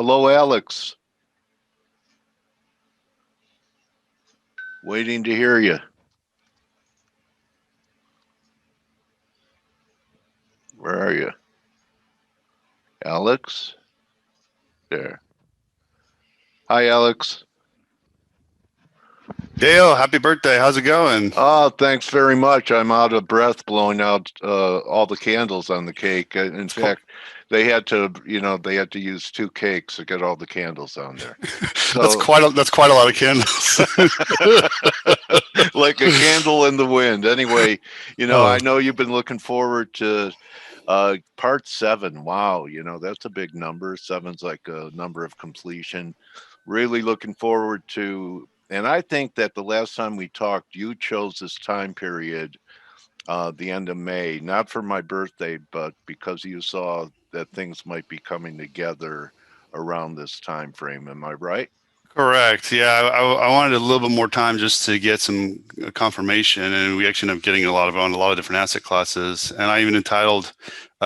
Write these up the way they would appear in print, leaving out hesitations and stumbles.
Hello, Alex. Waiting to hear you. Where are you? Alex? There. Hi, Alex. Dale, happy birthday. How's it going? Oh, thanks very much. I'm out of breath blowing out all the candles on the cake. In fact, they had to use 2 cakes to get all the candles on there. So that's quite a lot of candles. like a candle in the wind. Anyway, I know you've been looking forward to part 7. Wow, that's a big number. 7's like a number of completion. Really looking forward to, and I think that the last time we talked, you chose this time period, the end of May, not for my birthday, but because you saw that things might be coming together around this time frame. Am I right? Correct. Yeah, I wanted a little bit more time just to get some confirmation, and we actually ended up getting on a lot of different asset classes. And I even entitled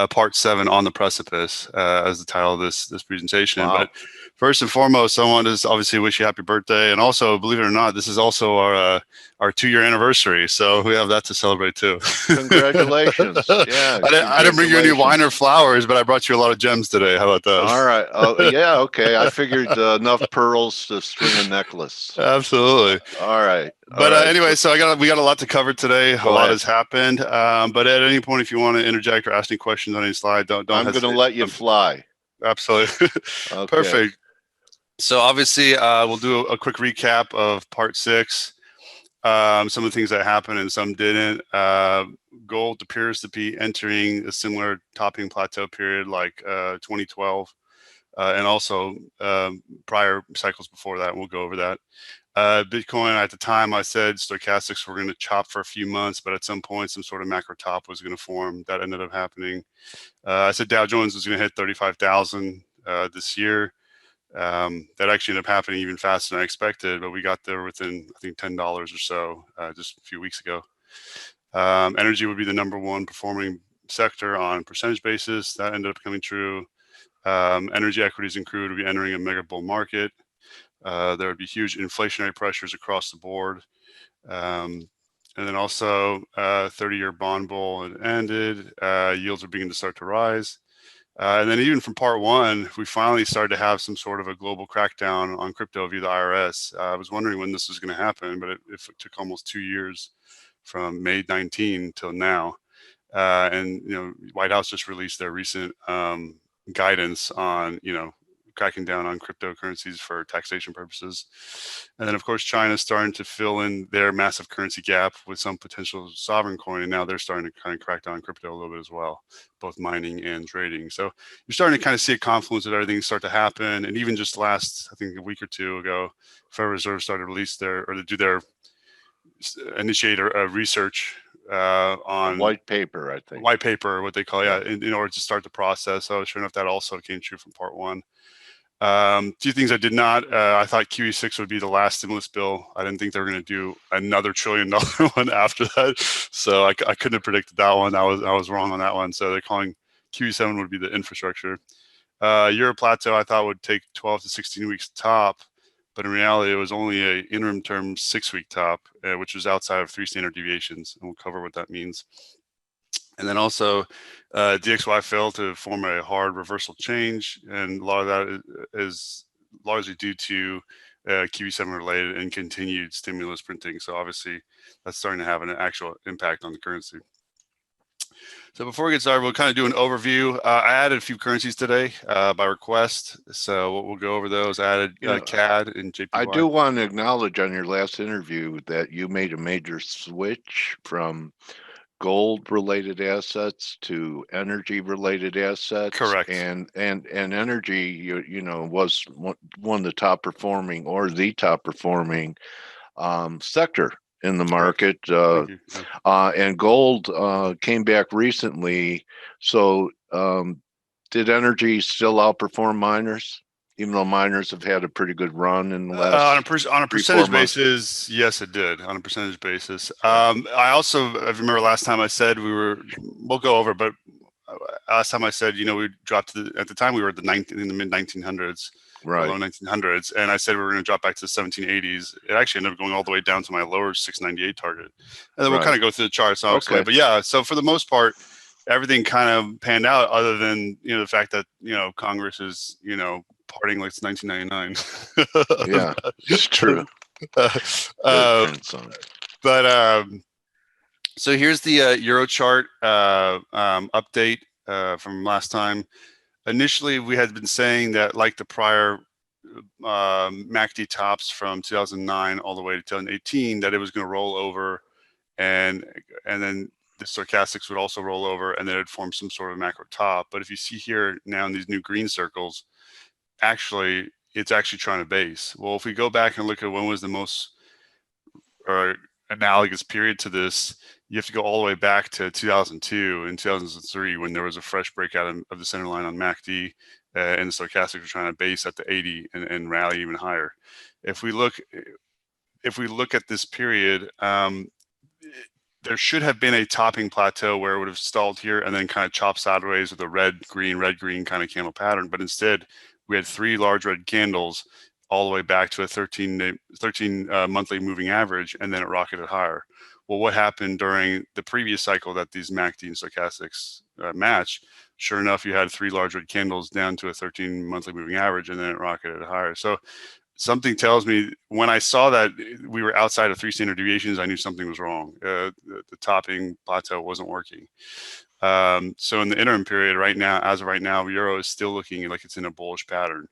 Part 7 "On the Precipice" as the title of this presentation. Wow. But first and foremost, I want to obviously wish you happy birthday, and also, believe it or not, this is also our 2-year anniversary, so we have that to celebrate too. Congratulations! Yeah, I didn't bring you any wine or flowers, but I brought you a lot of gems today. How about that? All right. Yeah. Okay. I figured enough pearls to string a necklace. Absolutely. All right. But anyway, so we got a lot to cover today. A lot has happened. But at any point, if you want to interject or ask any questions on any slide, don't I'm going to let you fly. Absolutely. Okay. Perfect. So obviously, we'll do a quick recap of Part 6. Some of the things that happened and some didn't. Gold appears to be entering a similar topping plateau period like 2012, and also prior cycles before that. We'll go over that. Bitcoin, at the time, I said stochastics were going to chop for a few months, but at some point, some sort of macro top was going to form. That ended up happening. I said Dow Jones was going to hit 35,000 this year. That actually ended up happening even faster than I expected, but we got there within, I think, $10 or so just a few weeks ago. Energy would be the #1 performing sector on percentage basis. That ended up coming true. Energy equities and crude would be entering a mega bull market. There would be huge inflationary pressures across the board. And then also 30-year bond bull had ended. Yields are beginning to start to rise. And then even from Part 1, we finally started to have some sort of a global crackdown on crypto via the IRS. I was wondering when this was going to happen, but it took almost 2 years from May 19 till now. And, White House just released their recent guidance on, cracking down on cryptocurrencies for taxation purposes. And then, of course, China's starting to fill in their massive currency gap with some potential sovereign coin. And now they're starting to kind of crack down on crypto a little bit as well, both mining and trading. So you're starting to kind of see a confluence of everything start to happen. And even just last, I think a week or two ago, Federal Reserve started to release initiate a research on a white paper, I think. White paper, what they call, in order to start the process. So sure enough, that also came true from Part 1. Two things I did not. I thought QE6 would be the last stimulus bill. I didn't think they were going to do another $1 trillion one after that. So I couldn't have predicted that one. I was wrong on that one. So they're calling QE7 would be the infrastructure. Euro plateau I thought would take 12 to 16 weeks top, but in reality it was only a interim term 6-week top, which was outside of 3 standard deviations, and we'll cover what that means. And then also, DXY failed to form a hard reversal change, and a lot of that is largely due to QE7 related and continued stimulus printing. So obviously, that's starting to have an actual impact on the currency. So before we get started, we'll kind of do an overview. I added a few currencies today by request, so we'll go over those. I added CAD and JPY. I do want to acknowledge on your last interview that you made a major switch from gold-related assets to energy-related assets. Correct. And energy, was one of the top performing or the top performing sector in the market. And gold came back recently. So did energy still outperform miners? Even though miners have had a pretty good run in the last on a percentage basis, yes, it did. On a percentage basis, I remember last time I said we'll go over, but last time I said we dropped at the time we were in the mid 1900s. the Right. low 1900s, and I said we were going to drop back to the 1780s. It actually ended up going all the way down to my lower 698 target, and then we'll kind of go through the charts. And I'll explain. But yeah, so for the most part, everything kind of panned out, other than the fact that Congress is partying like it's 1999. Yeah, it's true. But so here's the Euro chart update from last time. Initially, we had been saying that, like the prior MACD tops from 2009 all the way to 2018, that it was going to roll over, and then the stochastics would also roll over, and then it would form some sort of macro top. But if you see here now in these new green circles, actually, it's actually trying to base. Well, if we go back and look at when was the most analogous period to this, you have to go all the way back to 2002 and 2003 when there was a fresh breakout of the center line on MACD, and the stochastics were trying to base at the 80 and rally even higher. If we look at this period, there should have been a topping plateau where it would have stalled here and then kind of chopped sideways with a red green kind of candle pattern. But instead, we had 3 large red candles all the way back to a 13 monthly moving average, and then it rocketed higher. Well, what happened during the previous cycle that these MACD and stochastics match? Sure enough, you had 3 large red candles down to a 13 monthly moving average, and then it rocketed higher. So something tells me, when I saw that we were outside of 3 standard deviations, I knew something was wrong. The topping plateau wasn't working. So in the interim period right now, as of right now, Euro is still looking like it's in a bullish pattern.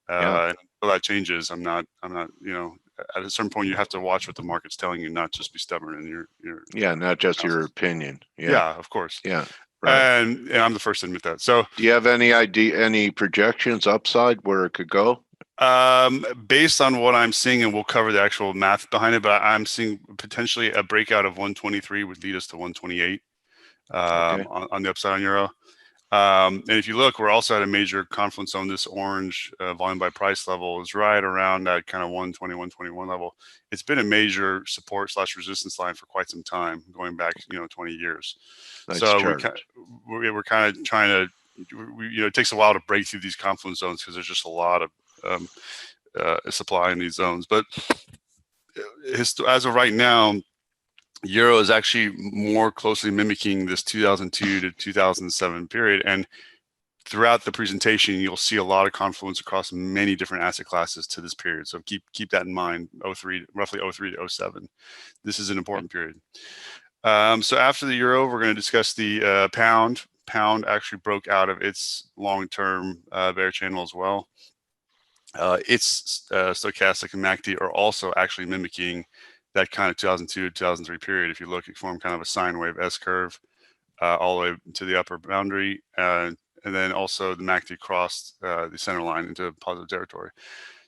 And until that changes, I'm not, at a certain point, you have to watch what the market's telling you, not just be stubborn in your not just your opinion. Yeah, of course. Yeah. Right. And I'm the first to admit that. So do you have any idea, any projections upside where it could go? Based on what I'm seeing, and we'll cover the actual math behind it, but I'm seeing potentially a breakout of 123 would lead us to 128 on the upside on Euro. And if you look, we're also at a major confluence zone. This orange volume by price level is right around that kind of 120, 121 level. It's been a major support / resistance line for quite some time, going back 20 years. Nice so chart. we're kind of trying to, it takes a while to break through these confluence zones because there's just a lot of supply in these zones. But as of right now, Euro is actually more closely mimicking this 2002 to 2007 period. And throughout the presentation, you'll see a lot of confluence across many different asset classes to this period. So keep that in mind, roughly 03 to 07. This is an important period. So after the Euro, we're going to discuss the pound. Pound actually broke out of its long-term bear channel as well. Its stochastic and MACD are also actually mimicking that kind of 2002 to 2003 period. If you look, it formed kind of a sine wave S curve all the way to the upper boundary, and then also the MACD crossed the center line into positive territory.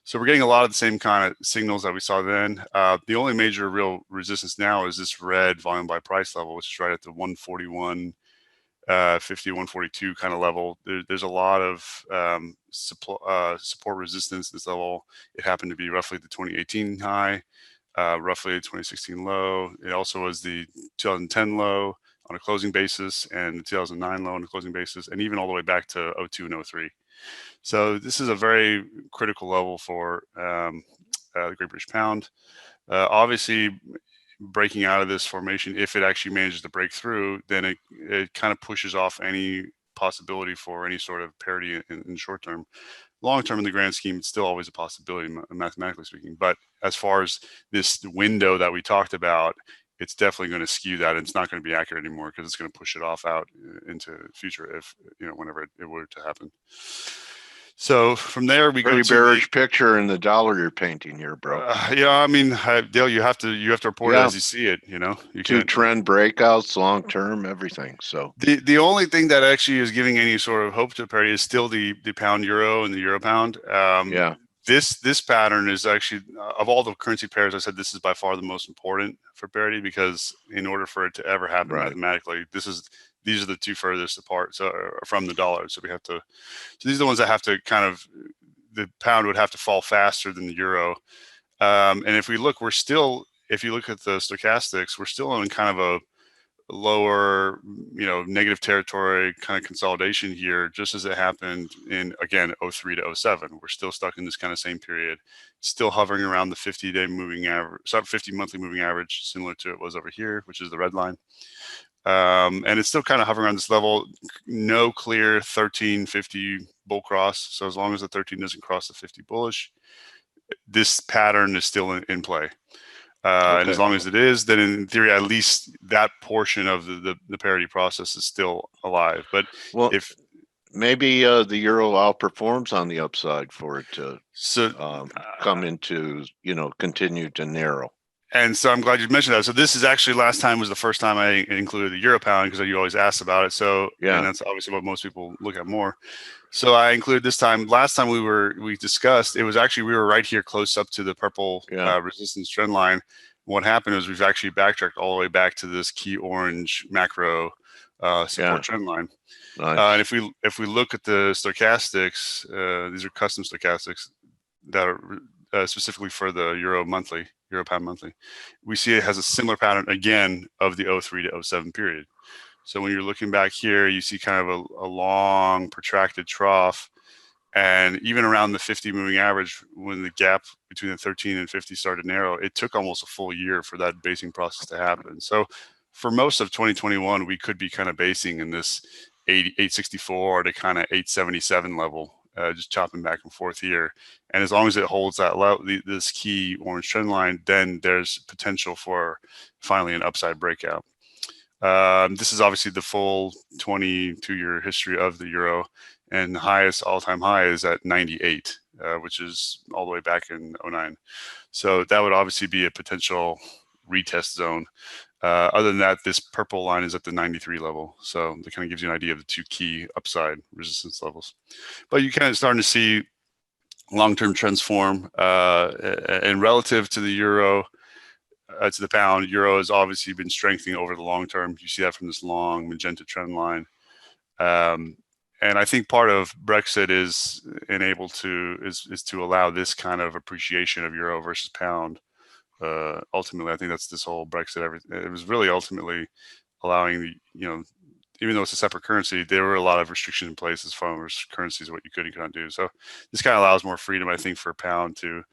So we're getting a lot of the same kind of signals that we saw then. The only major real resistance now is this red volume by price level, which is right at the 141. 50, 142 kind of level. There's a lot of support resistance this level. It happened to be roughly the 2018 high, roughly 2016 low. It also was the 2010 low on a closing basis, and the 2009 low on a closing basis, and even all the way back to 02 and 03. So this is a very critical level for the Great British Pound. Obviously, breaking out of this formation, if it actually manages to break through, then it kind of pushes off any possibility for any sort of parity in the short term. Long term, in the grand scheme, it's still always a possibility, mathematically speaking. But as far as this window that we talked about, it's definitely going to skew that, and it's not going to be accurate anymore because it's going to push it off out into the future if whenever it were to happen. So from there, we go to bearish picture in the dollar you're painting here, bro. Yeah, I mean, Dale, you have to report it as you see it. You 2 trend breakouts, long term, everything. So the only thing that actually is giving any sort of hope to parity is still the pound euro and the euro pound. This pattern is actually, of all the currency pairs, I said this is by far the most important for parity, because in order for it to ever happen mathematically, these are the 2 furthest apart from the dollar. So these are the ones that have to the pound would have to fall faster than the euro. And if we look, if you look at the stochastics, we're still in kind of lower, negative territory kind of consolidation here, just as it happened in, again, 03 to 07. We're still stuck in this kind of same period, still hovering around the 50-day moving average, 50 monthly moving average, similar to it was over here, which is the red line. And it's still kind of hovering around this level. No clear 1350 bull cross. So as long as the 13 doesn't cross the 50 bullish, this pattern is still in play. And as long as it is, then in theory, at least that portion of the parity process is still alive. But if maybe the euro outperforms on the upside for it to come into, continue to narrow. And so I'm glad you mentioned that. So this is actually last time was the first time I included the euro pound, because you always ask about it. So yeah, and that's obviously what most people look at more. So I included this time. Last time we discussed, it was actually, we were right here close up to the purple resistance trend line. What happened is we've actually backtracked all the way back to this key orange macro support trend line. Nice. And if we look at the stochastics, these are custom stochastics that are specifically for the euro pound monthly, we see it has a similar pattern again of the 03 to 07 period. So when you're looking back here, you see kind of a long protracted trough, and even around the 50 moving average, when the gap between the 13 and 50 started to narrow, it took almost a full year for that basing process to happen. So for most of 2021, we could be kind of basing in this 864 to kind of 877 level, just chopping back and forth here. And as long as it holds that level, this key orange trend line, then there's potential for finally an upside breakout. This is obviously the full 22-year history of the euro, and the highest all-time high is at 98, which is all the way back in 09. So that would obviously be a potential retest zone. Other than that, this purple line is at the 93 level. So that kind of gives you an idea of the two key upside resistance levels. But you kind of starting to see long-term trends form, and relative to the euro, to the pound, euro has obviously been strengthening over the long term. You see that from this long magenta trend line. And I think part of Brexit is to allow this kind of appreciation of euro versus pound. Ultimately, I think that's this whole Brexit. It was really ultimately allowing even though it's a separate currency, there were a lot of restrictions in place as far as currencies, what you could and could not do. So this kind of allows more freedom, I think, for a pound to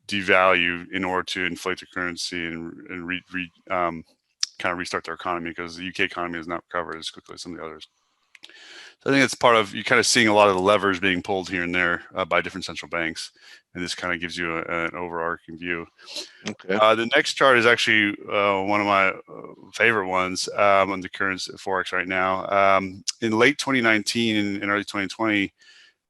devalue in order to inflate the currency and kind of restart their economy, because the UK economy has not recovered as quickly as some of the others. So I think it's part of, you kind of seeing a lot of the levers being pulled here and there by different central banks, and this kind of gives you an overarching view. Okay. The next chart is actually one of my favorite ones on the currency Forex right now. In late 2019 and early 2020,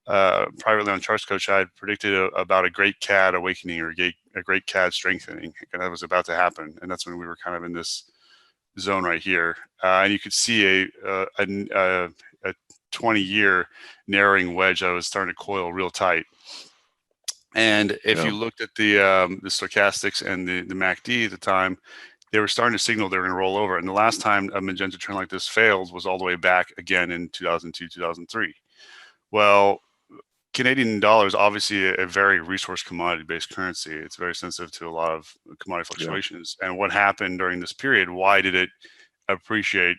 privately on Charts Coach, I had predicted about a great CAD awakening, or a great CAD strengthening, and that was about to happen. And that's when we were kind of in this zone right here, and you could see a 20-year narrowing wedge that was starting to coil real tight. And if you looked at the stochastics and the MACD at the time, they were starting to signal they were going to roll over. And the last time a magenta trend like this failed was all the way back again in 2002, 2003. Well, Canadian dollar is obviously a very resource commodity-based currency. It's very sensitive to a lot of commodity fluctuations. And what happened during this period? Why did it appreciate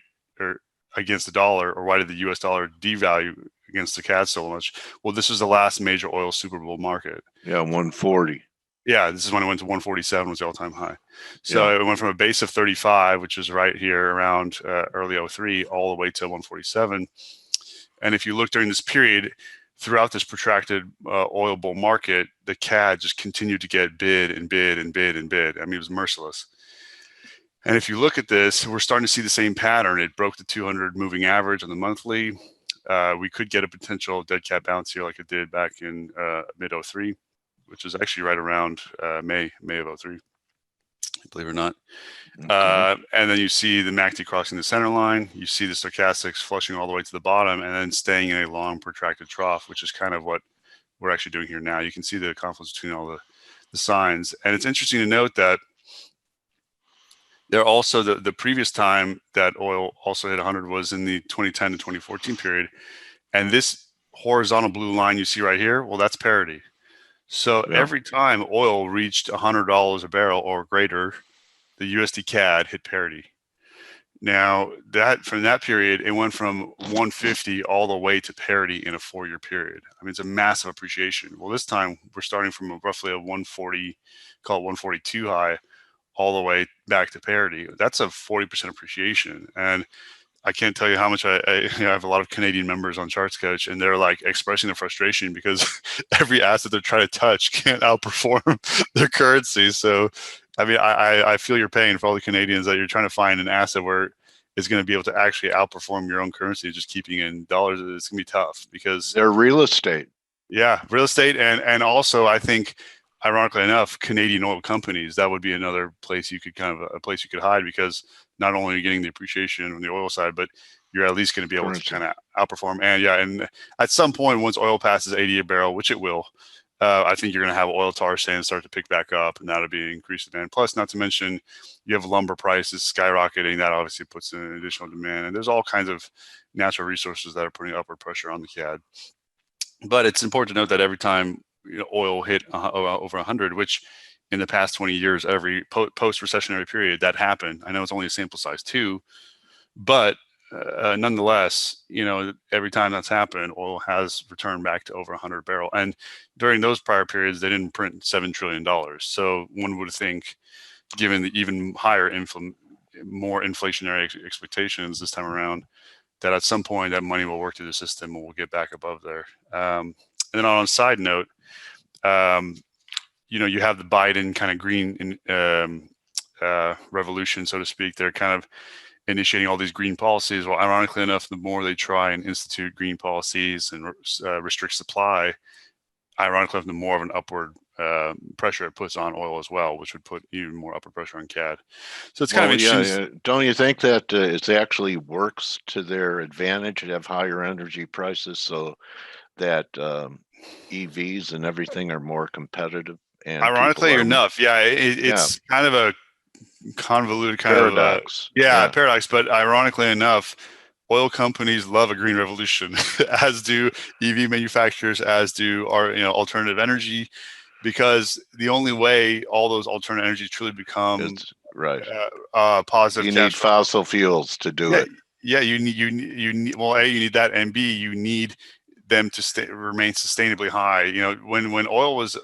against the dollar, or why did the US dollar devalue against the CAD so much? Well, this was the last major oil super bull market. Yeah, 140. Yeah, this is when it went to 147, was the all-time high. So it went from a base of 35, which is right here around early 03, all the way to 147. And if you look during this period, throughout this protracted oil bull market, the CAD just continued to get bid and bid and bid and bid. I mean, it was merciless. And if you look at this, we're starting to see the same pattern. It broke the 200 moving average on the monthly. We could get a potential dead cat bounce here like it did back in mid 03, which is actually right around May of 03, believe it or not. Okay. And then you see the MACD crossing the center line. You see the stochastics flushing all the way to the bottom and then staying in a long protracted trough, which is kind of what we're actually doing here now. You can see the confluence between all the signs. And it's interesting to note that there also, the previous time that oil also hit 100 was in the 2010 to 2014 period. And this horizontal blue line you see right here, well, that's parity. So every time oil reached $100 a barrel or greater, the USD CAD hit parity. Now, from that period, it went from 150 all the way to parity in a 4-year period. I mean, it's a massive appreciation. Well, this time we're starting from roughly a 140, call it 142 high, all the way back to parity. That's a 40% appreciation. And I can't tell you how much I have a lot of Canadian members on Charts Coach, and they're like expressing their frustration because every asset they're trying to touch can't outperform their currency. So, I mean, I feel your pain for all the Canadians that you're trying to find an asset where it's going to be able to actually outperform your own currency, just keeping in dollars. It's going to be tough because they're real estate. Yeah, real estate, and also I think, ironically enough, Canadian oil companies, that would be another place you could a place you could hide, because not only are you getting the appreciation on the oil side, but you're at least going to be able to kind of outperform. And at some point, once oil passes 80 a barrel, which it will, I think you're going to have oil tar sands start to pick back up, and that'll be increased demand. Plus, not to mention, you have lumber prices skyrocketing. That obviously puts in additional demand, and there's all kinds of natural resources that are putting upward pressure on the CAD. But it's important to note that every time oil hit over 100, which in the past 20 years, every post-recessionary period that happened. I know it's only a sample size too, but nonetheless, every time that's happened, oil has returned back to over 100 barrel. And during those prior periods, they didn't print $7 trillion. So one would think, given the even higher more inflationary expectations this time around, that at some point that money will work through the system and we'll get back above there. And then on a side note, you have the Biden kind of green revolution, so to speak. They're kind of initiating all these green policies. Well, ironically enough, the more they try and institute green policies and restrict supply, ironically enough, the more of an upward pressure it puts on oil as well, which would put even more upward pressure on CAD. So it's kind of interesting. Yeah. Don't you think that it actually works to their advantage to have higher energy prices, so that EVs and everything are more competitive? And ironically enough, it's kind of a convoluted paradox. Paradox. But ironically enough, oil companies love a green revolution, as do EV manufacturers, as do our alternative energy, because the only way all those alternative energies truly become positive. You need fossil fuels to do it. Yeah, you need well, A, you need that, and B, you need them to remain sustainably high. When oil was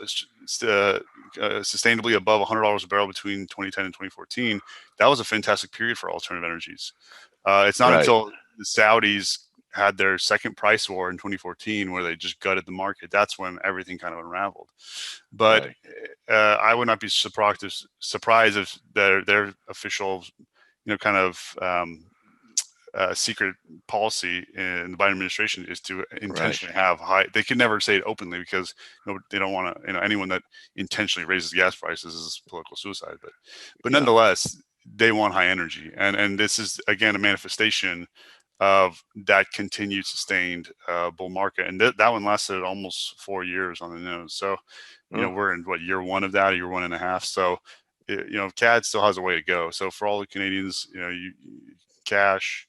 sustainably above $100 a barrel between 2010 and 2014, that was a fantastic period for alternative energies. It's not until the Saudis had their second price war in 2014, where they just gutted the market, that's when everything kind of unraveled. But I would not be surprised if their official, kind of secret policy in the Biden administration is to intentionally have high. They can never say it openly because they don't want to. Anyone that intentionally raises gas prices is political suicide. But nonetheless, they want high energy, and this is again a manifestation of that continued sustained bull market, and that one lasted almost 4 years on the nose. So, we're in year one of that, year 1.5. So, CAD still has a way to go. So for all the Canadians, cash,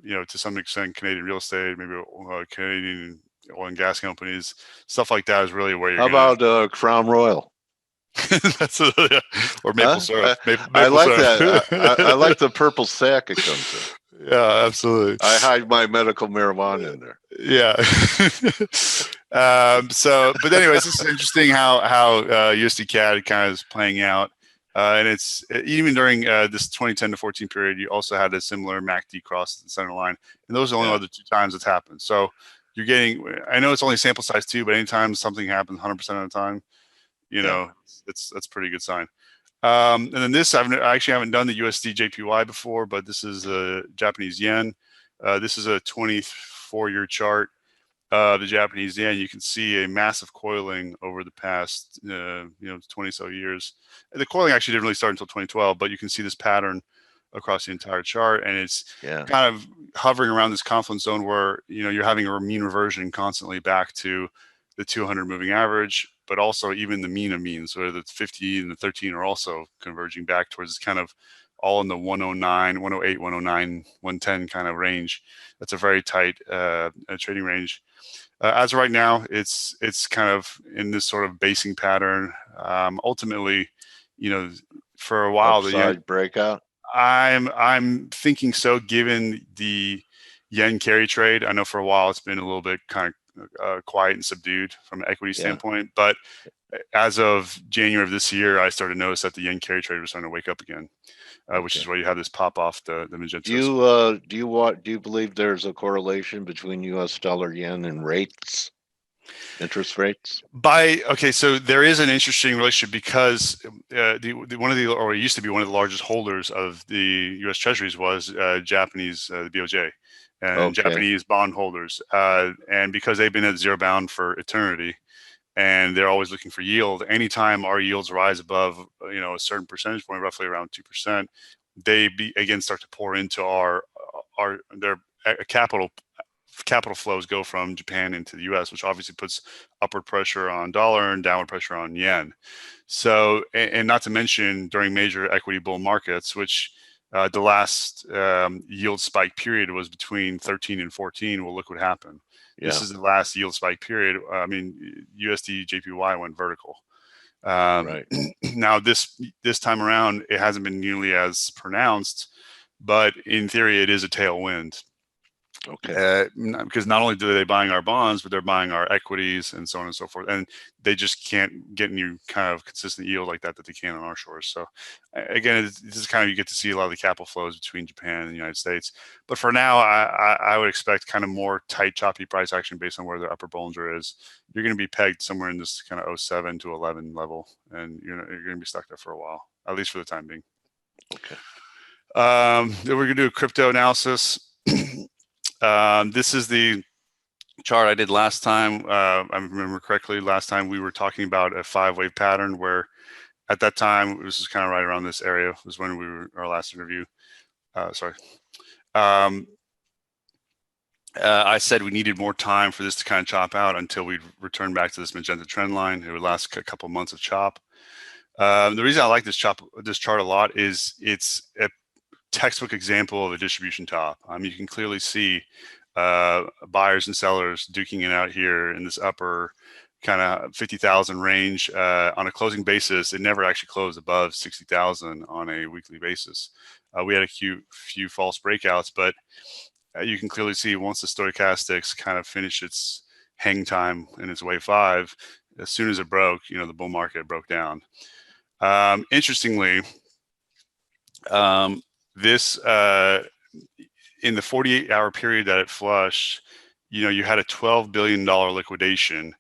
to some extent, Canadian real estate, maybe Canadian oil and gas companies, stuff like that is really where you're. How about Crown Royal? That's or maple syrup. I like that. I like the purple sack it comes in. Yeah, absolutely. I hide my medical marijuana in there. Yeah. But anyways, it's interesting how USDCAD kind of is playing out. And it's even during this 2010 to 14 period, you also had a similar MACD cross at the center line. And those are the only other 2 times it's happened. So you're getting, I know it's only sample size 2, but anytime something happens 100% of the time, that's a pretty good sign. And then this, I actually haven't done the USD JPY before, but this is Japanese yen. This is a 24-year chart of the Japanese yen. You can see a massive coiling over the past 20 so years. The coiling actually didn't really start until 2012, but you can see this pattern across the entire chart, and it's kind of hovering around this confluence zone where you're having a mean reversion constantly back to the 200 moving average, but also even the mean of means, where the 50 and the 13 are also converging back towards kind of all in the 109, 108, 109, 110 kind of range. That's a very tight trading range. As of right now, it's kind of in this sort of basing pattern. Ultimately, for a while, the breakout. I'm thinking so, given the yen carry trade. I know for a while it's been a little bit kind of quiet and subdued from an equity standpoint, but as of January of this year, I started to notice that the yen carry trade was starting to wake up again, which is why you have this pop off the magenta. Do you believe there's a correlation between U.S. dollar yen and rates, interest rates? So there is an interesting relationship because it used to be one of the largest holders of the U.S. Treasuries was Japanese, the BOJ, and Japanese bond holders, and because they've been at zero bound for eternity, and they're always looking for yield. Anytime our yields rise above, a certain percentage point, roughly around 2%, they again start to pour into their capital flows go from Japan into the U.S., which obviously puts upward pressure on dollar and downward pressure on yen. So, and not to mention during major equity bull markets, which the last yield spike period was between 13 and 14. Well, look what happened. Yeah. This is the last yield spike period. I mean, USD JPY went vertical. Right. Now, this time around, it hasn't been nearly as pronounced, but in theory, it is a tailwind. Okay. Because not only do they buying our bonds, but they're buying our equities and so on and so forth, and they just can't get any kind of consistent yield like that they can on our shores. So, again, this is kind of, you get to see a lot of the capital flows between Japan and the United States. But for now, I would expect kind of more tight, choppy price action based on where the upper Bollinger is. You're going to be pegged somewhere in this kind of 07 to 11 level, and you're going to be stuck there for a while, at least for the time being. Okay. Then we're going to do a crypto analysis. This is the chart I did last time. I remember correctly, last time we were talking about a 5-wave pattern where at that time, this is kind of right around this area, was when we were our last interview. I said we needed more time for this to kind of chop out until we return back to this magenta trend line. It would last a couple of months of chop. The reason I like this chart a lot is it's a textbook example of a distribution top. You can clearly see buyers and sellers duking it out here in this upper kind of 50,000 range on a closing basis. It never actually closed above 60,000 on a weekly basis. We had a few false breakouts, but you can clearly see once the stochastics kind of finished its hang time in its wave 5, as soon as it broke, the bull market broke down. Interestingly, this in the 48-hour period that it flushed, you had a $12 billion liquidation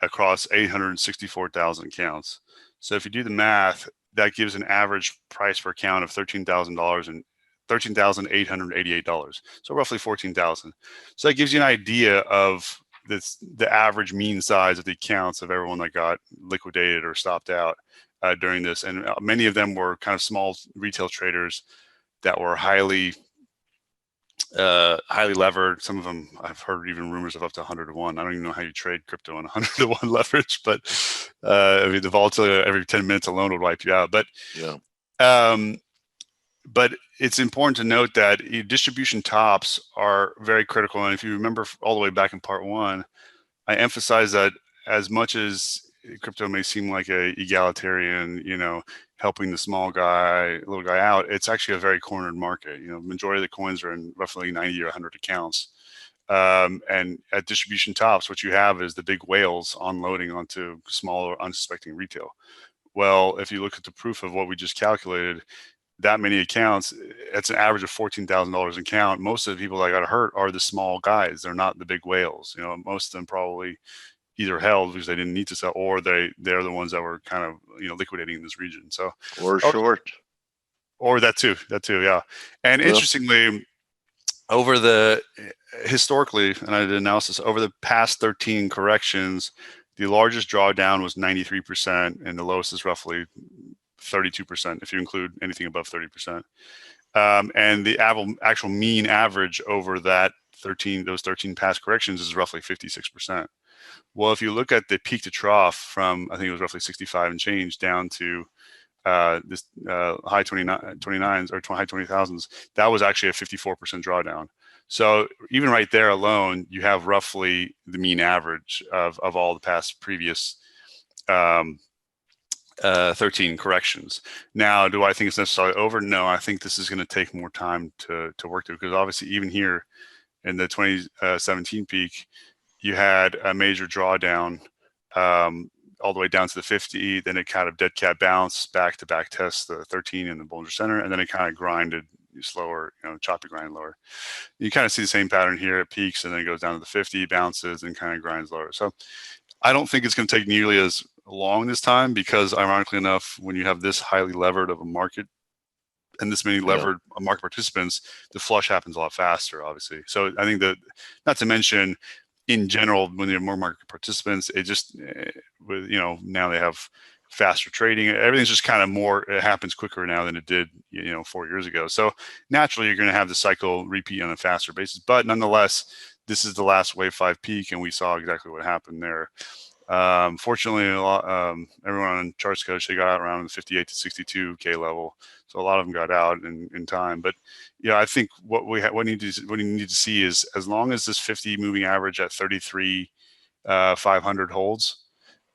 across 864,000 accounts. So if you do the math, that gives an average price per account of $13,000 and $13,888. So roughly 14,000. So that gives you an idea of the average mean size of the accounts of everyone that got liquidated or stopped out during this. And many of them were kind of small retail traders that were highly levered. Some of them, I've heard even rumors of up to 100 to 1. I don't even know how you trade crypto on 100 to 1 leverage, but the volatility every 10 minutes alone would wipe you out. But but it's important to note that distribution tops are very critical. And if you remember all the way back in part 1, I emphasized that as much as crypto may seem like a egalitarian, helping the little guy out, it's actually a very cornered market. Majority of the coins are in roughly 90 or 100 accounts. And at distribution tops, what you have is the big whales unloading onto smaller, unsuspecting retail. Well, if you look at the proof of what we just calculated, that many accounts, it's an average of $14,000 an account. Most of the people that got hurt are the small guys. They're not the big whales. Most of them probably either held because they didn't need to sell, or they're the ones that were kind of liquidating in this region. So short, or that too, yeah. And interestingly, historically, and I did analysis over the past 13 corrections, the largest drawdown was 93%, and the lowest is roughly 32% if you include anything above 30%. And the actual mean average over those 13 past corrections is roughly 56%. Well, if you look at the peak to trough from, I think it was roughly 65 and change down to this high 29s or high 20,000s, that was actually a 54% drawdown. So even right there alone, you have roughly the mean average of all the past previous 13 corrections. Now, do I think it's necessarily over? No, I think this is going to take more time to work through, because obviously even here in the 2017 peak, you had a major drawdown all the way down to the 50. Then it kind of dead cat bounced back to back test the 13 in the Bollinger Center, and then it kind of grinded slower, choppy grind lower. You kind of see the same pattern here. It peaks and then it goes down to the 50, bounces, and kind of grinds lower. So I don't think it's going to take nearly as long this time, because ironically enough, when you have this highly levered of a market and this many levered market participants, the flush happens a lot faster, obviously. So I think that, not to mention, in general, when you have more market participants, it just, with now they have faster trading. Everything's just kind of more, it happens quicker now than it did 4 years ago. So naturally, you're going to have the cycle repeat on a faster basis. But nonetheless, this is the last wave 5 peak, and we saw exactly what happened there. Fortunately, everyone on Charts Coach, they got out around the 58 to 62K level, so a lot of them got out in time. But I think what we need to see is, as long as this 50 moving average at 33 500 holds,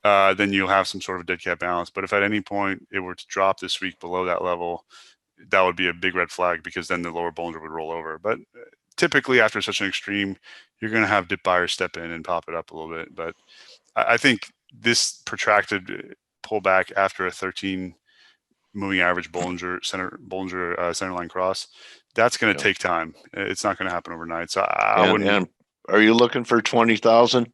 then you'll have some sort of dead cat balance. But if at any point it were to drop this week below that level, that would be a big red flag, because then the lower Bollinger would roll over. But typically, after such an extreme, you're going to have dip buyers step in and pop it up a little bit. But I think this protracted pullback after a 13 moving average Bollinger center line cross, that's going to take time. It's not going to happen overnight. So I wouldn't. And are you looking for 20,000?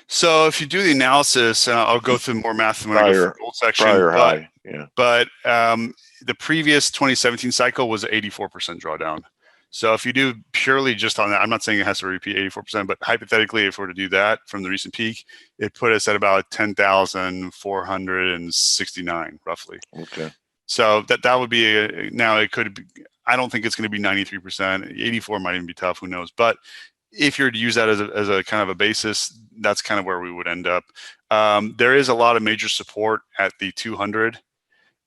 So if you do the analysis, and I'll go through more math when I go through the gold section. High, yeah. But the previous 2017 cycle was 84% drawdown. So if you do purely just on that, I'm not saying it has to repeat 84%, but hypothetically, if we were to do that from the recent peak, it put us at about 10,469 roughly. Okay. So that would be now it could be, I don't think it's going to be 93%. 84 might even be tough. Who knows? But if you're to use that as a kind of a basis, that's kind of where we would end up. There is a lot of major support at the 200.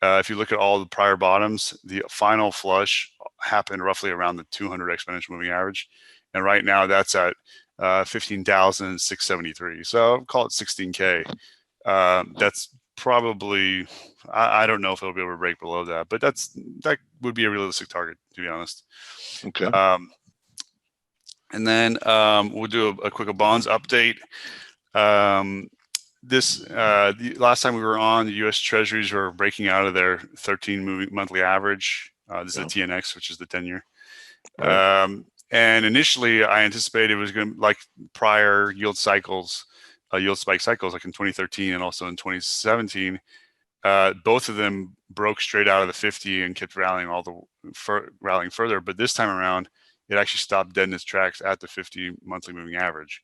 If you look at all the prior bottoms, the final flush happened roughly around the 200 exponential moving average. And right now that's at 15,673. So call it 16K. That's probably, I don't know if it'll be able to break below that, but that would be a realistic target, to be honest. Okay. And then we'll do a quick bonds update. The last time we were on, the U.S. Treasuries were breaking out of their 13 monthly average. This is the TNX, which is the 10-year. Right. And initially, I anticipated it was going to, like prior yield cycles, yield spike cycles, like in 2013 and also in 2017. Both of them broke straight out of the 50 and kept rallying rallying further. But this time around, it actually stopped dead in its tracks at the 50 monthly moving average.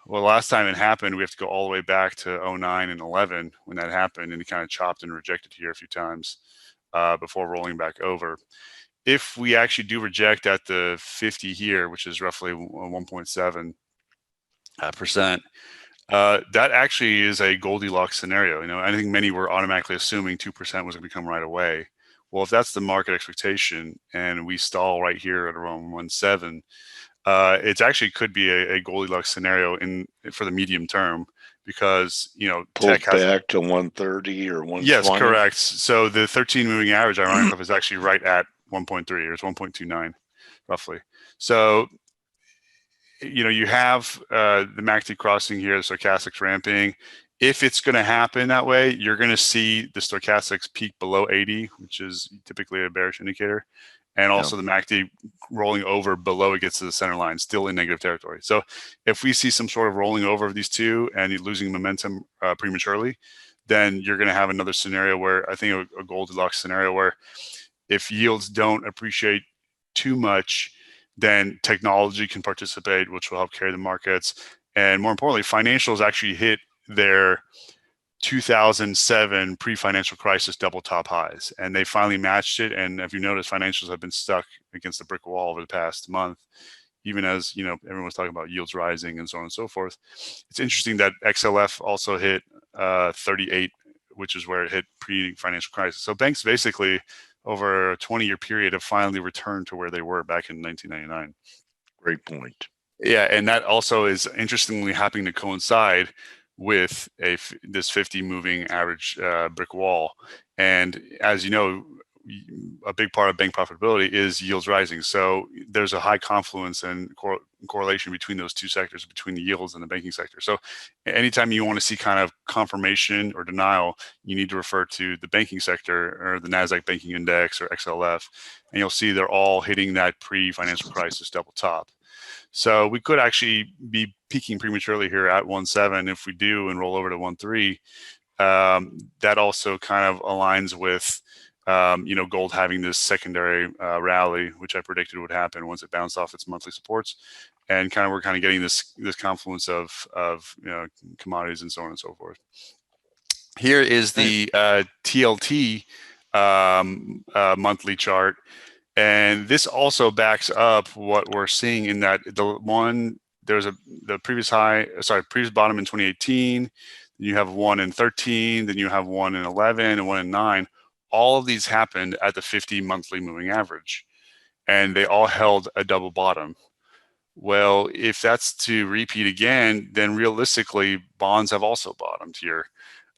Well, last time it happened, we have to go all the way back to 09 and 11 when that happened, and it kind of chopped and rejected here a few times before rolling back over. If we actually do reject at the 50 here, which is roughly 1.7%, that actually is a Goldilocks scenario. I think many were automatically assuming 2% was going to come right away. Well, if that's the market expectation and we stall right here at around 1.7, it actually could be a Goldilocks scenario for the medium term, because pulls back to 130 or 120. Yes, correct. So the 13 moving average, ironically, is actually right at 1.3, or it's 1.29 roughly. So you have the MACD crossing here, the stochastics ramping. If it's going to happen that way, you're going to see the stochastics peak below 80, which is typically a bearish indicator, and also the MACD rolling over below it gets to the center line, still in negative territory. So if we see some sort of rolling over of these two and you're losing momentum prematurely, then you're going to have another scenario where, I think a Goldilocks scenario, where if yields don't appreciate too much, then technology can participate, which will help carry the markets. And more importantly, financials actually hit their 2007 pre-financial crisis double top highs, and they finally matched it. And if you notice, financials have been stuck against the brick wall over the past month, even as everyone was talking about yields rising and so on and so forth. It's interesting that XLF also hit 38, which is where it hit pre-financial crisis. So banks basically over a 20-year period have finally returned to where they were back in 1999. Great point. Yeah, and that also is interestingly happening to coincide with this 50 moving average brick wall. And as you know, a big part of bank profitability is yields rising. So there's a high confluence and correlation between those two sectors, between the yields and the banking sector. So anytime you want to see kind of confirmation or denial, you need to refer to the banking sector or the NASDAQ Banking Index or XLF, and you'll see they're all hitting that pre-financial crisis double top. So we could actually be peaking prematurely here at 1.7 if we do and roll over to 1.3. That also kind of aligns with gold having this secondary rally, which I predicted would happen once it bounced off its monthly supports, and we're kind of getting this confluence of commodities and so on and so forth. Here is the TLT monthly chart, and this also backs up what we're seeing in that there's the previous bottom in 2018. You have one in 13, then you have one in 11 and one in 9. All of these happened at the 50 monthly moving average, and they all held a double bottom. Well, if that's to repeat again, then realistically, bonds have also bottomed here,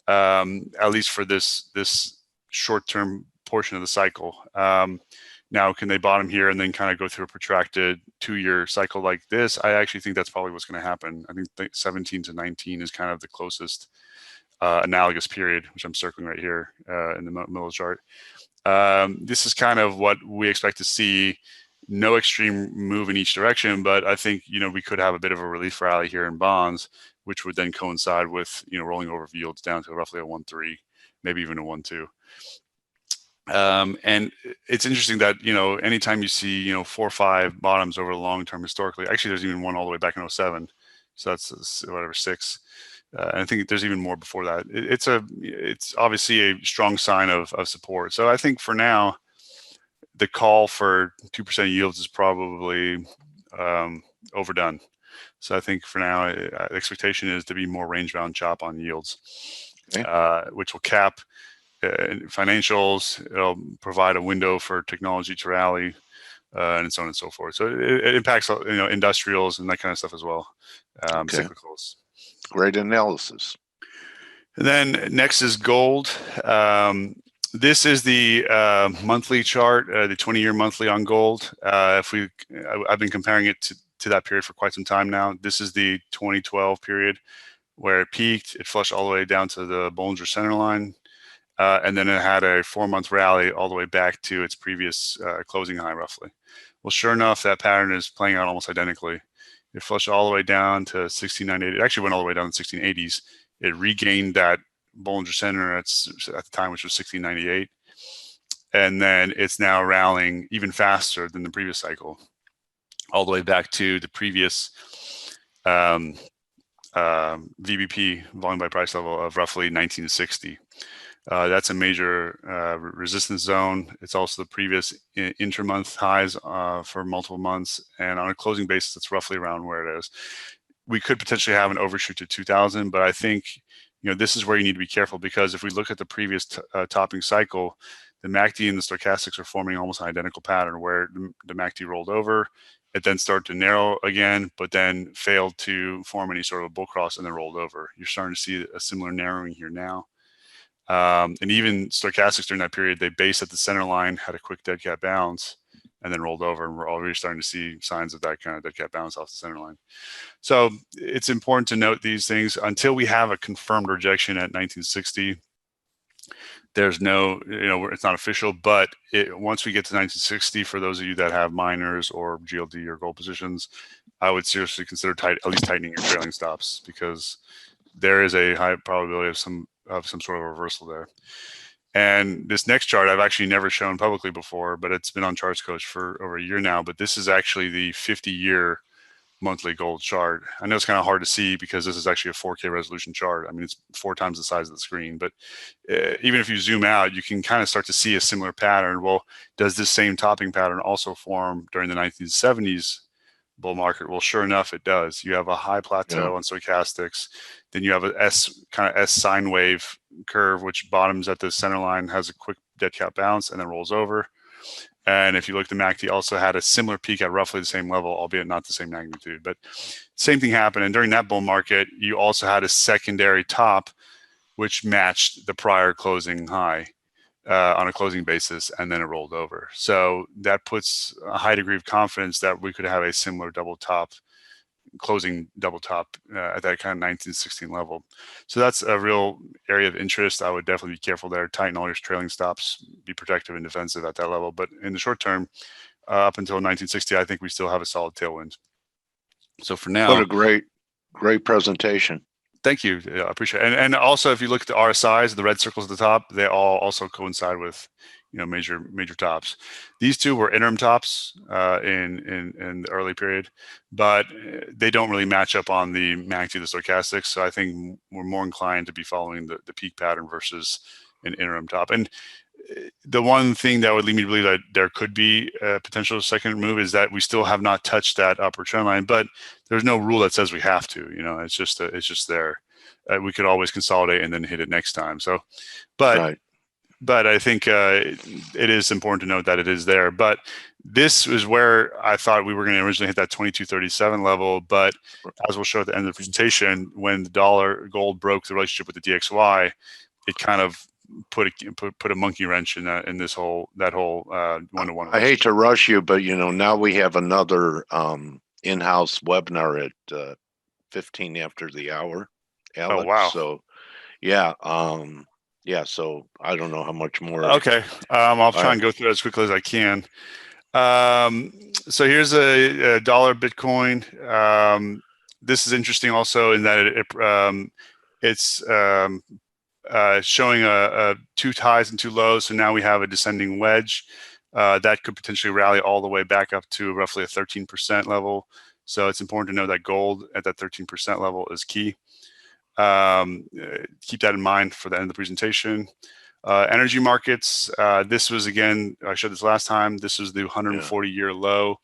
at least for this short-term portion of the cycle. Now, can they bottom here and then kind of go through a protracted 2-year cycle like this? I actually think that's probably what's going to happen. I think 17 to 19 is kind of the closest analogous period, which I'm circling right here in the middle of the chart. This is kind of what we expect to see. No extreme move in each direction, but I think we could have a bit of a relief rally here in bonds, which would then coincide with rolling over yields down to roughly a 1.3, maybe even a 1.2. And it's interesting that anytime you see 4 or 5 bottoms over the long term historically, actually there's even one all the way back in 07, so that's whatever 6. And I think there's even more before that. It's obviously a strong sign of support. So I think for now, the call for 2% yields is probably overdone. So I think for now, the expectation is to be more range-bound chop on yields, which will cap financials. It'll provide a window for technology to rally, and so on and so forth. So it impacts industrials and that kind of stuff as well, cyclicals. Great analysis. And then next is gold. This is the monthly chart, the 20-year monthly on gold. I've been comparing it to that period for quite some time now. This is the 2012 period where it peaked. It flushed all the way down to the Bollinger center line, and then it had a 4-month rally all the way back to its previous closing high, roughly. Well, sure enough, that pattern is playing out almost identically. It flushed all the way down to 1698. It actually went all the way down to 1680s. It regained that Bollinger Center at the time, which was 1698. And then it's now rallying even faster than the previous cycle, all the way back to the previous VBP, volume by price level, of roughly 1960. That's a major resistance zone. It's also the previous intra-month highs for multiple months. And on a closing basis, it's roughly around where it is. We could potentially have an overshoot to 2000, but I think this is where you need to be careful, because if we look at the previous topping cycle, the MACD and the stochastics are forming almost an identical pattern where the MACD rolled over. It then started to narrow again, but then failed to form any sort of bull cross and then rolled over. You're starting to see a similar narrowing here now. And even stochastics during that period, they based at the center line, had a quick dead cat bounce, and then rolled over. And we're already starting to see signs of that kind of dead cat bounce off the center line. So it's important to note these things. Until we have a confirmed rejection at 1960, there's no, it's not official, but once we get to 1960, for those of you that have miners or GLD or gold positions, I would seriously consider at least tightening your trailing stops, because there is a high probability of some sort of reversal there. And this next chart I've actually never shown publicly before, but it's been on Charts Coach for over a year now. But this is actually the 50-year monthly gold chart. I know it's kind of hard to see because this is actually a 4K resolution chart. I mean, it's 4 times the size of the screen, but even if you zoom out, you can kind of start to see a similar pattern. Well, does this same topping pattern also form during the 1970s bull market? Well, sure enough, it does. You have a high plateau on stochastics. Then you have a S sine wave curve, which bottoms at the center line, has a quick dead cat bounce, and then rolls over. And if you look at the MACD, also had a similar peak at roughly the same level, albeit not the same magnitude. But same thing happened. And during that bull market, you also had a secondary top, which matched the prior closing high on a closing basis, and then it rolled over. So that puts a high degree of confidence that we could have a similar double top, closing double top at that kind of 1916 level. So that's a real area of interest. I would definitely be careful there. Tighten all your trailing stops, be protective and defensive at that level. But in the short term, up until 1960, I think we still have a solid tailwind. So for now, what a great presentation. Thank you. I appreciate it. And also, if you look at the RSIs, the red circles at the top, they all also coincide with, major tops. These two were interim tops in the early period, but they don't really match up on the MACD, the stochastics. So I think we're more inclined to be following the peak pattern versus an interim top. And the one thing that would lead me to believe that there could be a potential second move is that we still have not touched that upper trend line, but there's no rule that says we have to. It's just there. We could always consolidate and then hit it next time. So, but I think it is important to note that it is there. But this is where I thought we were going to originally hit that 2237 level. But as we'll show at the end of the presentation, when the gold broke the relationship with the DXY, it kind of put a monkey wrench in this whole one-to-one. I hate to rush you, but now we have another in-house webinar at 15 after the hour, Alex. Oh wow! So yeah, So I don't know how much more. Okay, I'll try and go through it as quickly as I can. So here's a dollar Bitcoin. This is interesting also in that it's showing two highs and two lows. So now we have a descending wedge that could potentially rally all the way back up to roughly a 13% level. So it's important to know that gold at that 13% level is key. Keep that in mind for the end of the presentation. Energy markets. This was, again, I showed this last time. This was the 140-year low.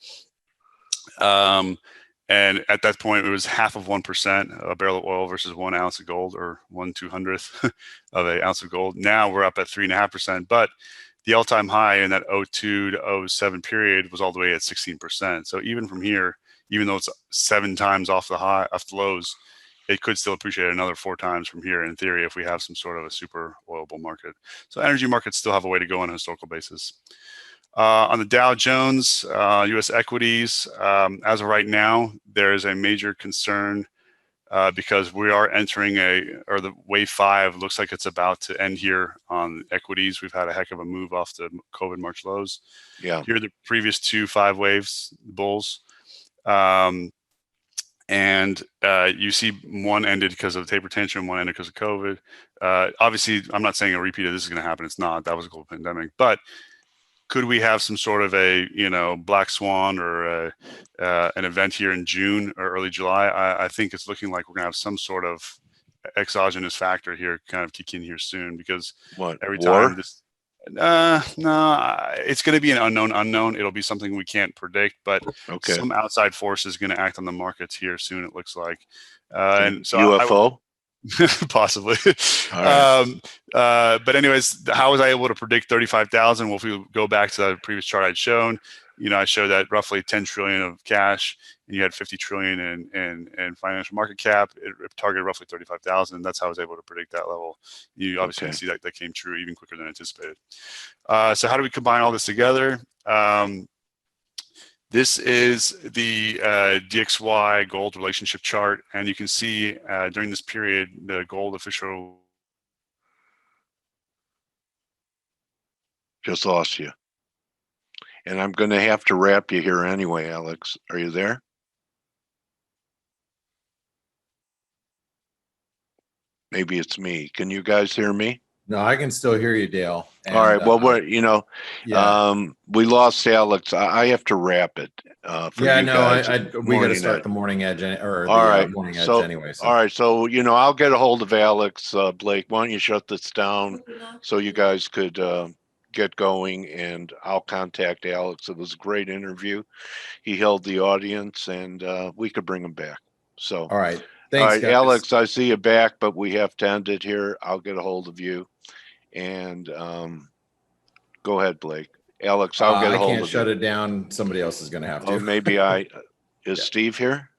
And at that point, it was half of 1% a barrel of oil versus 1 ounce of gold, or 1/200th of an ounce of gold. Now we're up at 3.5%, but the all-time high in that 02 to 07 period was all the way at 16%. So even from here, even though it's 7 times off the lows, it could still appreciate another 4 times from here in theory if we have some sort of a super oil bull market. So energy markets still have a way to go on a historical basis. On the Dow Jones, U.S. equities, as of right now, there is a major concern because we are entering the wave 5 looks like it's about to end here on equities. We've had a heck of a move off the COVID March lows. Yeah. Here are the previous 2 5 waves, bulls. And you see one ended because of the taper tantrum, one ended because of COVID. Obviously, I'm not saying a repeat of this is going to happen. It's not. That was a global pandemic. But could we have some sort of a black swan or an event here in June or early July? I think it's looking like we're going to have some sort of exogenous factor here kind of kick in here soon, because every time this. No, it's going to be an unknown. It'll be something we can't predict, but some outside force is going to act on the markets here soon, it looks like. And so UFO? Possibly. But anyways, how was I able to predict 35,000? Well, if we go back to the previous chart I'd shown, I showed that roughly 10 trillion of cash, and you had 50 trillion in financial market cap. It targeted roughly 35,000. That's how I was able to predict that level. You obviously can see that came true even quicker than anticipated. So how do we combine all this together? This is the DXY gold relationship chart, and you can see during this period, the gold official. Just lost you. And I'm going to have to wrap you here anyway, Alex. Are you there? Maybe it's me. Can you guys hear me? No, I can still hear you, Dale. And, all right. Well, we lost Alex. I have to wrap it. We got to start the morning edge morning edge anyway. So. All right. So, I'll get a hold of Alex. Blake, why don't you shut this down so you guys could get going, and I'll contact Alex. It was a great interview. He held the audience, and we could bring him back. So, all right. Thanks, guys. Alex, I see you back, but we have to end it here. I'll get a hold of you. And go ahead, Blake. Alex, I'll get a hold of you. I can't shut it down. Somebody else is going to have to. Maybe is Steve here?